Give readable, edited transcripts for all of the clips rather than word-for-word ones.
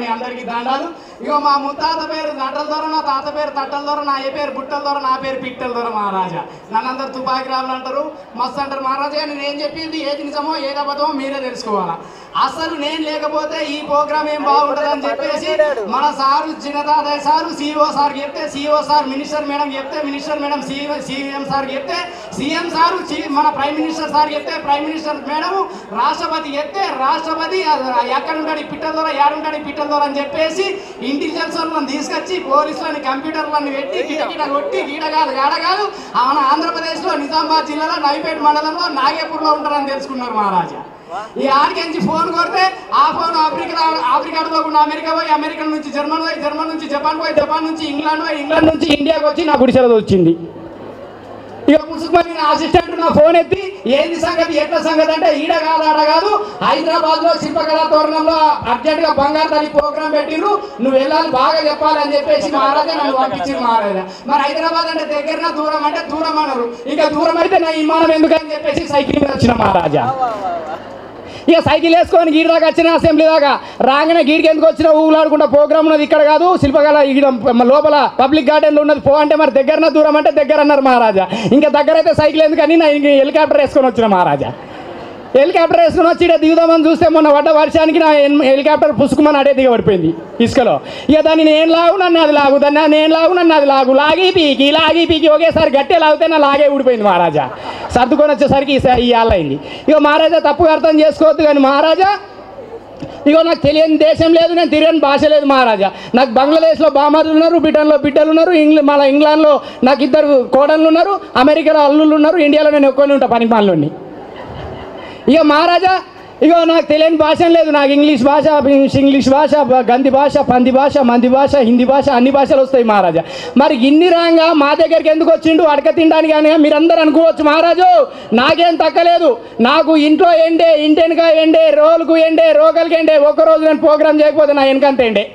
మీ అందరికీ దండాలు. ఇగో మా ముత్తాత పేరు నటల దొర, నా తాత పేరు తట్టల దొర, నా ఏ పేరు బుట్టల దొర, నా పేరు పిట్టల దొర మహారాజా. నన్ను అందరు తుపాకి రాళ్ళు అంటారు, మస్తు అంటారు మహారాజా. నేను ఏం చెప్పింది ఏది నిజమో ఏది అబద్ధమో మీరే తెలుసుకోవాలా. అసలు నేను లేకపోతే ఈ ప్రోగ్రామ్ ఏం బాగుంటుంది అని చెప్పేసి మన సారు చిన్నదాదయ్య సారు సిఇఓ సార్ చెప్తే, సిఇఓ సార్ మినిస్టర్ మేడం చెప్తే, మినిస్టర్ మేడం సీఎం సార్ చెప్తే, సీఎం సారు మన ప్రైమ్ మినిస్టర్ సార్ చెప్తే, ప్రైమ్ మినిస్టర్ మేడం రాష్ట్రపతి చెప్తే, రాష్ట్రపతి ఎక్కడుంటాడు ఈ పిట్టల ద్వారా, ఏడుంటాడు ఈ పిట్టల ద్వారా అని చెప్పేసి ఇంటెలిజెన్స్ వాళ్ళని తీసుకొచ్చి పోలీసులని కంప్యూటర్లను పెట్టి గిట కొట్టి గీడ కాదు గాడ కాదు మన ఆంధ్రప్రదేశ్లో నిజామాబాద్ జిల్లాలో నవిపేట మండలంలో నాగేపూర్లో ఉంటారని తెలుసుకున్నారు మహారాజా. ఈ ఆడికించి ఫోన్ కొడితే ఆ ఫోన్ ఆఫ్రికాలో ఉన్న అమెరికా పోయి, అమెరికా నుంచి జర్మన్ పోయి, జర్మన్ నుంచి జపాన్ పోయి, జపాన్ నుంచి ఇంగ్లాండ్ పోయి, ఇంగ్లాండ్ నుంచి ఇండియాకి వచ్చి నా గుడిసెలో వచ్చింది. ఇక పుసుకుమని నా అసిస్టెంట్ నా ఫోన్ ఎత్తి ఏంది సంగతి ఎట్ల సంగతి అంటే ఈడ కాదు ఆడ కాదు, హైదరాబాద్లో శిల్పకళా తోరణంలో అర్జెంటుగా బంగారు తల్లి ప్రోగ్రాం పెట్టిరు, నువ్వు వెళ్ళాలి బాగా చెప్పాలి అని చెప్పేసి మహారాజా నన్ను పంపించారు మహారాజా. మరి హైదరాబాద్ అంటే దగ్గర దూరం అంటే దూరం అన్నారు. ఇక దూరం అయితే నా విమానం ఎందుకని చెప్పేసి సైకిల్ మీద వచ్చిన మహారాజా. ఇక సైకిల్ వేసుకొని గీడి దాకా వచ్చిన అసెంబ్లీ దాకా రాగానే గీడికి ఎందుకు వచ్చినా ఊగులాడుకుంటా ప్రోగ్రామ్ ఉన్నది ఇక్కడ కాదు శిల్పకళ లోపల పబ్లిక్ గార్డెన్లో ఉన్నది పో అంటే మరి దగ్గరన దూరం అంటే దగ్గర అన్నారు మహారాజా. ఇంకా దగ్గర అయితే సైకిల్ ఎందుకని నా హెలికాప్టర్ వేసుకొని వచ్చిన మహారాజా. హెలికాప్టర్ వేసుకొని వచ్చి దిగుదామని చూస్తే మొన్న పడ్డ వర్షానికి నా హెలికాప్టర్ పుసుకుమని అడే దిగబడిపోయింది ఇసుకలో. ఇక దాన్ని నేను లాగు నన్ను అది లాగు, దాన్ని నేను లాగు నన్ను అది లాగు, లాగి పీకి ఒకేసారి గట్టే లాగితే నా లాగే ఊడిపోయింది మహారాజా. సర్దుకొని వచ్చేసరికి ఈ అయింది. ఇక మహారాజా తప్పుగా అర్థం చేసుకోవద్దు కానీ మహారాజా, ఇగో నాకు తెలియని దేశం లేదు, నేను తిరగని భాష లేదు మహారాజా. నాకు బంగ్లాదేశ్లో బామారులు ఉన్నారు, బ్రిటన్లో బిడ్డలు ఉన్నారు, మళ్ళీ ఇంగ్లాండ్లో నాకు ఇద్దరు కోడళ్ళు ఉన్నారు, అమెరికాలో అల్లుళ్ళు ఉన్నారు, ఇండియాలో నేను ఒక్కని ఉంటా పని పనులని. ఇక మహారాజా ఇగో నాకు తెలియని భాష లేదు, నాకు ఇంగ్లీష్ భాష, గంది భాష, పంది భాష, మంది భాష, హిందీ భాష అన్ని భాషలు వస్తాయి మహారాజా. మరి ఇన్ని రాగా మా దగ్గరికి ఎందుకు వచ్చిండు అడక తినడానికి అని మీరందరూ అనుకోవచ్చు మహారాజు. నాకేం తక్కలేదు, నాకు ఇంట్లో ఎండే, ఇంటెనక ఎండే, రోలుకు ఎండే, రోగలకి ఎండే, ఒక్కరోజు నేను ప్రోగ్రామ్ చేయకపోతే నా వెనకంత ఎండే.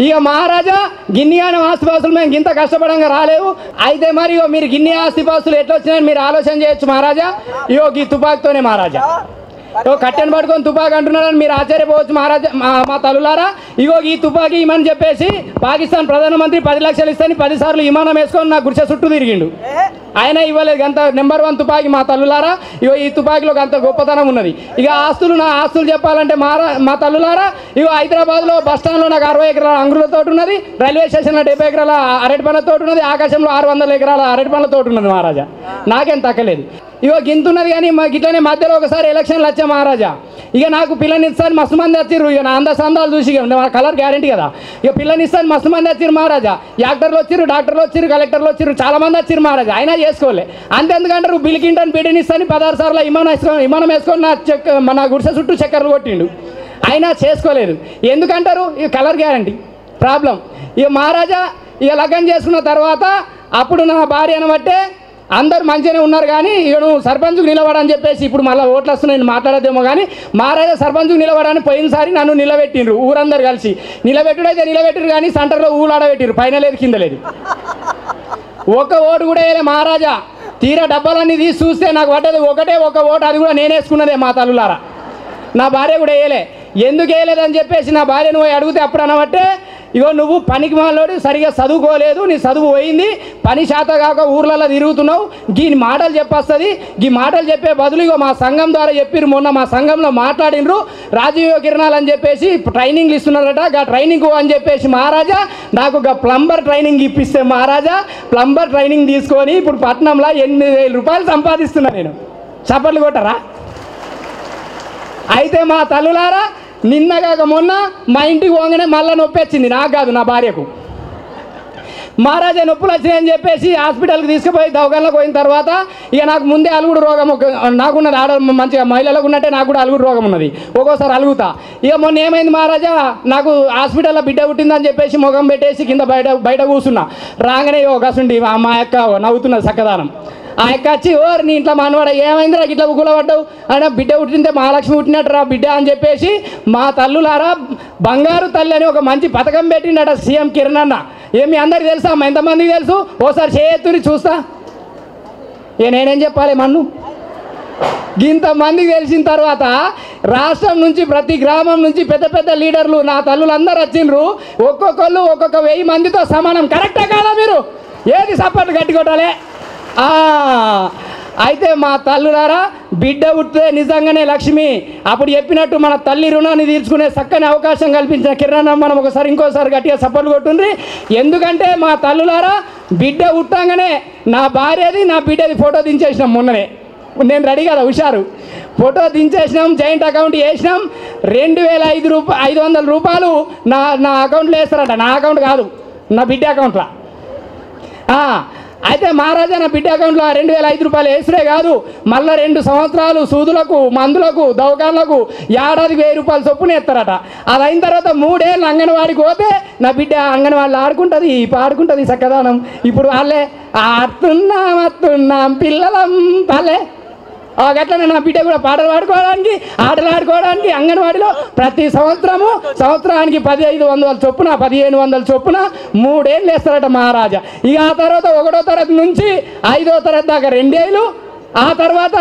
ఇక మహారాజా గిన్నెగానే ఆస్తిపాస్తులు మేము ఇంత కష్టపడంగా రాలేవు. అయితే మరి మీరు గిన్నె ఆస్తిపాస్తులు ఎట్లా వచ్చినాయని మీరు ఆలోచన చేయొచ్చు మహారాజా. ఇగో ఈ తుపాకుతోనే మహారాజా, కట్టెను పట్టుకొని తుపాకి అంటున్నారని మీరు ఆశ్చర్యపోవచ్చు మహారాజా. మా తల్లులారా, ఇగో ఈ తుపాకి ఇమని చెప్పేసి పాకిస్తాన్ ప్రధానమంత్రి 10 లక్షలు ఇస్తాని 10 సార్లు విమానం వేసుకొని నా గుడిసె చుట్టూ తిరిగిండు. ఆయన ఇవ్వలేదు, అంత నెంబర్ 1 తుపాకి మా తల్లులారా. ఇగో ఈ తుపాకిలో అంత గొప్పతనం ఉన్నది. ఇక నా ఆస్తులు చెప్పాలంటే మా తల్లులారా, ఇగో హైదరాబాద్లో బస్టాండ్లో నాకు 60 ఎకరాల అంగురుల తోట ఉన్నది, రైల్వే స్టేషన్లో 70 ఎకరాల అరటి పండ్ల తోట ఉన్నది, ఆకాశంలో 600 ఎకరాల అరటి పండ్ల తోట ఉన్నది మహారాజా. నాకేం తక్కలేదు. ఇగో గింతున్నది కానీ మాకు ఇట్లనే మధ్యలో ఒకసారి ఎలక్షన్లు వచ్చా మహారాజా. ఇక నాకు పిల్లనిస్తాను మస్తు మంది వచ్చిర్రు. ఇక నా సందాలు చూసి కలర్ గ్యారంటీ కదా. ఇక పిల్లనిస్తాను మస్తు మంది వచ్చిర్రు మహారాజా. యాక్టర్లు వచ్చిర్రు, డాక్టర్లు వచ్చిర్రు, కలెక్టర్లు వచ్చిర్రు, చాలా మంది వచ్చిర్రు మహారాజా. అయినా చేసుకోలే. అంతెందుకంటారు బిల్ క్లింటన్ బిడ్డనిస్తాను 16 సార్లు విమానం వేసుకొని నా గుడిసె చుట్టూ చక్కర్లు కొట్టిండు, అయినా చేసుకోలేదు. ఎందుకంటారు? ఇక కలర్ గ్యారంటీ ప్రాబ్లం. ఇక మహారాజా ఇక లగ్గం చేసుకున్న తర్వాత అప్పుడు నా భార్య అనబట్టే అందరూ మంచిగానే ఉన్నారు కానీ ఇక నువ్వు సర్పంచ్కు నిలబడని చెప్పేసి ఇప్పుడు మళ్ళీ ఓట్లు వస్తున్నాయి మాట్లాడదేమో కానీ మహారాజా సర్పంచ్కు నిలబడని పోయినసారి నన్ను నిలబెట్టిండ్రు ఊరందరు కలిసి. నిలబెట్టుడైతే నిలబెట్టిరు కానీ సెంటర్లో ఊలాడబెట్టిరు, పైన లేదు కింద లేదు. ఒక్క ఓటు కూడా వేయలే మహారాజా. తీరా డబ్బాలన్నీ తీసి చూస్తే నాకు పడ్డది ఒకటే ఒక ఓటు, అది కూడా నేను వేసుకున్నదే మా తల్లులారా. నా భార్య కూడా వేయలే. ఎందుకు వేయలేదని చెప్పేసి నా భార్యను పోయి అడిగితే అప్పుడు అనబట్టే, ఇగో నువ్వు పనికి మాలోడు సరిగా చదువుకోలేదు, నీ చదువు పోయింది, పని శాత కాక ఊర్లలో తిరుగుతున్నావు, గీ మాటలు చెప్పొస్తుంది, గీ మాటలు చెప్పే బదులు ఇగో మా సంఘం ద్వారా చెప్పిరు, మొన్న మా సంఘంలో మాట్లాడినరు రాజీవ్ కిరణాలు అని చెప్పేసి ట్రైనింగ్లు ఇస్తున్నారట, గా ట్రైనింగ్ అని చెప్పేసి మహారాజా నాకు ప్లంబర్ ట్రైనింగ్ ఇప్పిస్తే మహారాజా ప్లంబర్ ట్రైనింగ్ తీసుకొని ఇప్పుడు పట్నంలో 8,000 రూపాయలు సంపాదిస్తున్నా నేను. చప్పట్లు కొట్టరా? అయితే మా తల్లులారా నిన్నగాక మొన్న మా ఇంటికి పోగానే మళ్ళీ నొప్పి వచ్చింది, నాకు కాదు నా భార్యకు. మహారాజా నొప్పులు వచ్చినాయని చెప్పేసి హాస్పిటల్కి తీసుకుపోయి దవాఖానలోకి పోయిన తర్వాత ఇక నాకు ముందే అలుగుడు రోగం నాకున్నది. ఆడ మంచిగా మహిళలకు ఉన్నట్టే నాకు కూడా అలుగుడు రోగం ఉన్నది, ఒక్కోసారి అలుగుతా. ఇక మొన్న ఏమైంది మహారాజా, నాకు హాస్పిటల్లో బిడ్డ పుట్టిందని చెప్పేసి ముఖం పెట్టేసి కింద బయట కూర్చున్నా. రాగానే గసుండి మా యొక్క నవ్వుతున్నది చక్కదానం. ఆ యొక్క వచ్చి నీ ఇంట్లో మనవాడ ఏమైంది నాకు ఇట్లా కూలబడ్డావు అని, బిడ్డ పుట్టింటే మహాలక్ష్మి పుట్టినట్టు రా బిడ్డ అని చెప్పేసి మా తల్లులారా బంగారు తల్లి అని ఒక మంచి పథకం పెట్టిండట సీఎం కిరణ్ అన్న. ఏమి అందరికి తెలుసా? ఎంతమందికి తెలుసు? ఓసారి చేయెత్తుని చూస్తా. నేనేం చెప్పాలి మన్ను? ఇంతమందికి తెలిసిన తర్వాత రాష్ట్రం నుంచి ప్రతి గ్రామం నుంచి పెద్ద పెద్ద లీడర్లు నా తల్లులందరూ వచ్చిండ్రు. ఒక్కొక్కళ్ళు ఒక్కొక్క 1000 మందితో సమానం. కరెక్టా కాదా? మీరు ఏది సపోర్ట్ గట్టి కొట్టాలి. అయితే మా తల్లులారా, బిడ్డ పుట్టితే నిజంగానే లక్ష్మి. అప్పుడు చెప్పినట్టు మన తల్లి రుణాన్ని తీర్చుకునే చక్కని అవకాశం కల్పించిన కిరణ్ మనం ఒకసారి ఇంకోసారి గట్టిగా సపోర్ట్ కొట్టుండ్రి. ఎందుకంటే మా తల్లులారా, బిడ్డ పుట్టంగానే నా భార్యది నా బిడ్డది ఫోటో దించేసినాం. మొన్ననే నేను రెడీ కదా, హుషారు. ఫోటో దించేసినాం, జాయింట్ అకౌంట్ వేసినాం. 2500 రూపాయలు నా అకౌంట్లో వేస్తారట. నా అకౌంట్ కాదు, నా బిడ్డ అకౌంట్లో. అయితే మహారాజా నా బిడ్డ అకౌంట్లో 2500 రూపాయలు వేసుడే కాదు, మళ్ళీ 2 సంవత్సరాలు సూదులకు, మందులకు, దవాఖానలకు ఏడాదికి 1000 రూపాయలు చొప్పున ఎత్తారట. అది అయిన తర్వాత 3 ఏళ్ళు అంగన్వాడికి పోతే నా బిడ్డ అంగన్వాడిలో ఆడుకుంటుంది, పాడుకుంటుంది చక్కదానం. ఇప్పుడు వాళ్ళే ఆడుతున్నాం పిల్లలం పల్లె. గట్లనే నా బిడ్డ కూడా పాటలు పాడుకోవడానికి, ఆటలు ఆడుకోవడానికి అంగన్వాడిలో ప్రతి సంవత్సరానికి 1500 చొప్పున, 1500 చొప్పున 3 ఏళ్ళు వేస్తారట మహారాజా. ఇక ఆ తర్వాత 1వ తరగతి నుంచి 5వ తరగతి దాకా 2 ఏళ్ళు, ఆ తర్వాత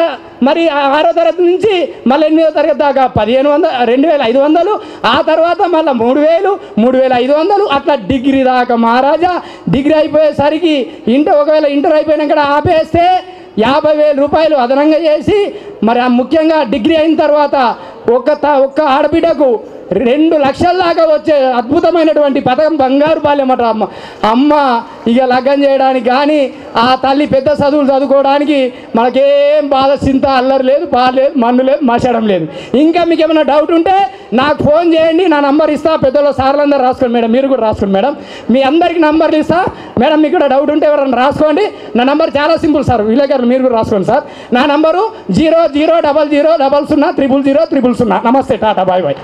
మరి 6వ తరగతి నుంచి మళ్ళీ 8వ తరగతి దాకా 2500, ఆ తర్వాత మళ్ళీ 3000, 3500, అట్లా డిగ్రీ దాకా మహారాజా. డిగ్రీ అయిపోయేసరికి ఒకవేళ ఇంటర్ అయిపోయినాక ఆపేస్తే 50,000 రూపాయలు అదనంగా చేసి, మరి ముఖ్యంగా డిగ్రీ అయిన తర్వాత ఒక్క ఆడబిడ్డకు 2 లక్షల దాకా వచ్చే అద్భుతమైనటువంటి పథకం బంగారు బాల్యం అట. అమ్మ ఇక లగ్గం చేయడానికి కానీ, ఆ తల్లి పెద్ద చదువులు చదువుకోవడానికి మనకేం బాధ, చింత, అల్లరి లేదు, పాలు లేదు, మన్ను లేదు, మసడం లేదు. ఇంకా మీకు ఏమైనా డౌట్ ఉంటే నాకు ఫోన్ చేయండి, నా నంబర్ ఇస్తా. పెద్దల సార్లందరూ రాసుకోండి మేడం, మీరు కూడా రాసుకోండి మేడం. మీ అందరికీ నంబర్లు ఇస్తా మేడం. మీకు కూడా డౌట్ ఉంటే ఎవరైనా రాసుకోండి. నా నంబర్ చాలా సింపుల్ సార్, విలేకరులు మీరు కూడా రాసుకోండి సార్. నా నంబరు 000000000000. నమస్తే, టాటా, బాయ్ బాయ్.